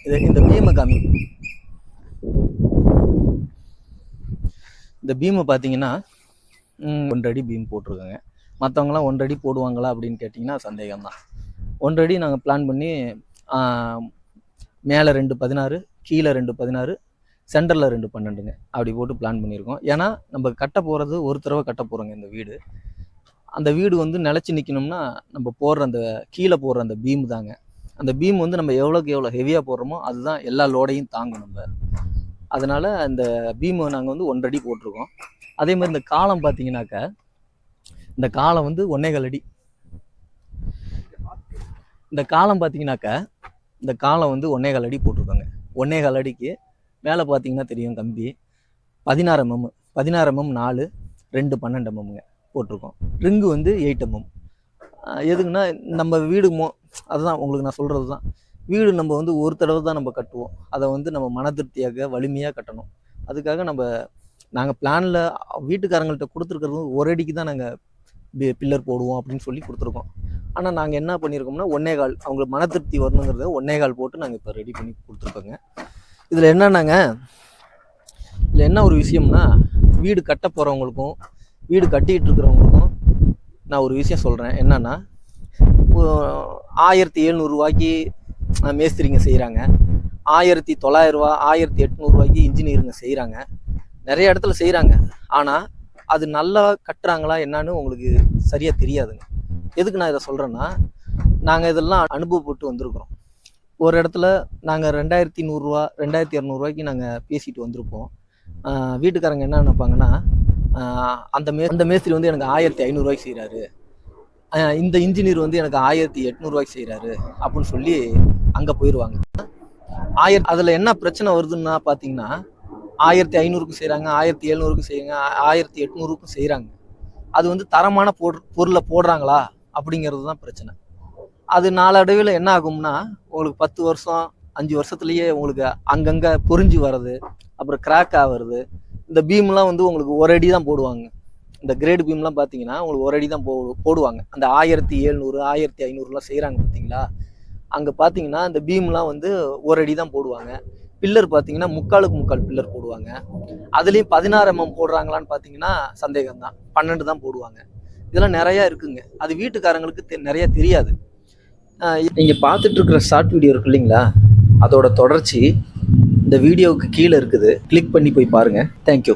இந்த பீமை காமி. இந்த பீமை பார்த்தீங்கன்னா 1 அடி பீம் போட்டிருக்காங்க. மற்றவங்களாம் 1 அடி போடுவாங்களா அப்படின்னு கேட்டிங்கன்னா சந்தேகம்தான். 1 அடி நாங்கள் பிளான் பண்ணி மேலே 2 16, கீழே 2 16, சென்டரில் 2 12ங்க அப்படி போட்டு பிளான் பண்ணியிருக்கோம். ஏன்னா நம்ம கட்ட போகிறது ஒரு தடவை கட்ட போகிறோங்க. இந்த வீடு அந்த வீடு வந்து நிலச்சி நிற்கணும்னா நம்ம போடுற அந்த கீழே போடுற அந்த பீம் தாங்க. அந்த பீம் வந்து நம்ம எவ்வளோக்கு எவ்வளோ ஹெவியாக போடுறோமோ அதுதான் எல்லா லோடையும் தாங்கும் நம்ம. அதனால் அந்த பீமை நாங்கள் வந்து 1 அடி போட்டிருக்கோம். அதே மாதிரி இந்த காலம் பார்த்தீங்கன்னாக்கா இந்த காலம் வந்து 1.25 அடி. இந்த காலம் பார்த்தீங்கன்னாக்கா இந்த காலம் வந்து 1.25 அடி போட்டிருக்காங்க. 1.25 அடிக்கு மேலே பார்த்தீங்கன்னா தெரியும் கம்பி 16 mm 4 2 12 mmங்க போட்டிருக்கோம். ரிங்கு வந்து 8 mm. எதுக்குன்னா நம்ம வீடு அதுதான் உங்களுக்கு நான் சொல்கிறது தான். வீடு நம்ம வந்து ஒரு தடவை தான் நம்ம கட்டுவோம். அதை வந்து நம்ம மன திருப்தியாக வலிமையாக கட்டணும். அதுக்காக நாங்கள் பிளானில் வீட்டுக்காரங்கள்ட்ட கொடுத்துருக்கிறது 1 அடிக்கு தான் நாங்கள் பில்லர் போடுவோம் அப்படின்னு சொல்லி கொடுத்துருக்கோம். ஆனால் நாங்கள் என்ன பண்ணியிருக்கோம்னா 1.25 அவங்களுக்கு மன திருப்தி வரணுங்கிறத 1.25 போட்டு நாங்கள் இப்போ ரெடி பண்ணி கொடுத்துருக்கோங்க. இதில் என்னன்னாங்க, இதில் என்ன ஒரு விஷயம்னா, வீடு கட்ட போகிறவங்களுக்கும் வீடு கட்டிக்கிட்டு இருக்கிறவங்களுக்கும் நான் ஒரு விஷயம் சொல்கிறேன். என்னன்னா 1700 ரூபாய்க்கு மேஸ்திரிங்க செய்கிறாங்க, 1900 ரூபா 1800 ரூபாய்க்கு இன்ஜினியருங்க செய்கிறாங்க, நிறைய இடத்துல செய்கிறாங்க. ஆனால் அது நல்லா கட்டுறாங்களா என்னன்னு உங்களுக்கு சரியாக தெரியாதுங்க. எதுக்கு நான் இதை சொல்கிறேன்னா, நாங்கள் இதெல்லாம் அனுபவப்பட்டு வந்திருக்கிறோம். ஒரு இடத்துல நாங்கள் 2100 ரூபா 2200 ரூபாய்க்கு நாங்கள் பேசிட்டு வந்திருப்போம். வீட்டுக்காரங்க என்ன நினைப்பாங்கன்னா, அந்த மேஸ்திரி வந்து எனக்கு 1500 ரூபாய்க்கு செய்கிறாரு, இந்த இன்ஜினியர் வந்து எனக்கு 1800 ரூபாய்க்கு செய்கிறாரு அப்படின்னு சொல்லி அங்கே போயிடுவாங்க. அதில் என்ன பிரச்சனை வருதுன்னா பார்த்தீங்கன்னா, 1500க்கும் செய்கிறாங்க, 1700க்கும் செய்யுங்க, 1800க்கும் செய்கிறாங்க. அது வந்து தரமான பொருளை போடுறாங்களா அப்படிங்கிறது தான் பிரச்சனை. அது நாளடைவில் என்ன ஆகும்னா, உங்களுக்கு 10 வருஷம் 5 வருஷத்துலேயே உங்களுக்கு அங்கங்கே பொறிஞ்சு வர்றது, அப்புறம் கிராக் ஆகிறது. இந்த பீம்லாம் வந்து உங்களுக்கு 1 அடி தான் போடுவாங்க. இந்த கிரேடு பீம்லாம் பார்த்தீங்கன்னா உங்களுக்கு 1 அடி தான் போடுவாங்க. அந்த 1700 1500லாம் செய்கிறாங்க பார்த்தீங்களா, அங்கே பார்த்தீங்கன்னா இந்த பீம்லாம் வந்து 1 அடி தான் போடுவாங்க. பில்லர் பார்த்தீங்கன்னா 3/4 பில்லர் போடுவாங்க. அதுலேயும் 16 mm போடுறாங்களான்னு பார்த்தீங்கன்னா சந்தேகம் தான். 12 தான் போடுவாங்க. இதெல்லாம் நிறையா இருக்குங்க. அது வீட்டுக்காரங்களுக்கு நிறையா தெரியாது. நீங்கள் பார்த்துட்டு இருக்கிற ஷார்ட் வீடியோ இருக்கு இல்லைங்களா, அதோட தொடர்ச்சி இந்த வீடியோவுக்கு கீழே இருக்குது. கிளிக் பண்ணி போய் பாருங்கள். தேங்க்யூ.